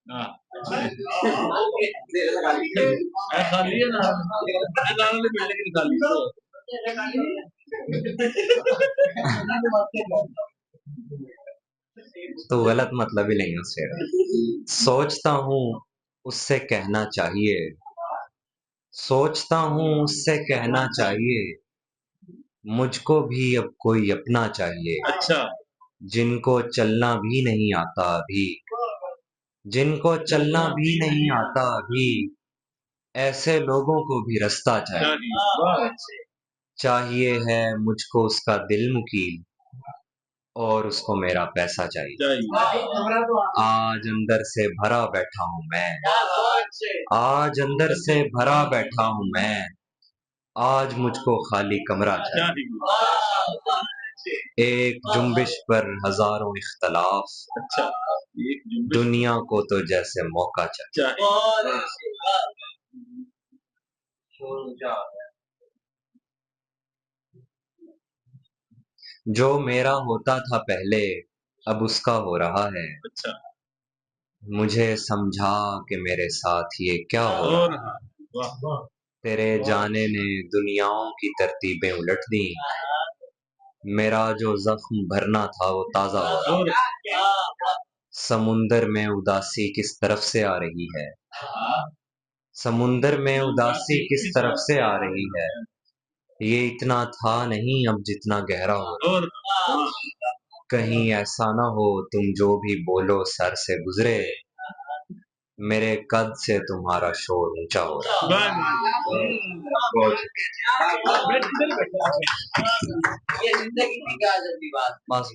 हाँ खाली है ना बिल्डिंग खाली तो गलत मतलब ही नहीं उससे। सोचता हूँ उससे कहना चाहिए, सोचता हूँ उससे कहना चाहिए, मुझको भी अब कोई अपना चाहिए। अच्छा जिनको चलना भी नहीं आता अभी, जिनको चलना भी नहीं आता अभी, ऐसे लोगों को भी रास्ता चाहिए। चाहिए है मुझको उसका दिल मुकीम, और उसको मेरा पैसा चाहिए। आज अंदर से भरा बैठा हूँ मैं, आज अंदर से भरा बैठा हूँ मैं, आज मुझको खाली कमरा चाहिए। एक जुम्बिश पर हजारों इख्तलाफ, अच्छा दुनिया को तो जैसे मौका चाहिए। जो मेरा होता था पहले अब उसका हो रहा है। अच्छा मुझे समझा कि मेरे साथ ये क्या हो रहा है। तेरे जाने ने दुनियाओं की तरतीबें उलट दी, मेरा जो जख्म भरना था वो ताजा हो रहा है। समुंदर में उदासी किस तरफ से आ रही है, समुंदर में उदासी किस तरफ से आ रही है, ये इतना था नहीं अब जितना गहरा हो रहा है। कहीं ऐसा ना हो तुम जो भी बोलो सर से गुजरे, मेरे कद से तुम्हारा शोर ऊंचा हो रहा है। बस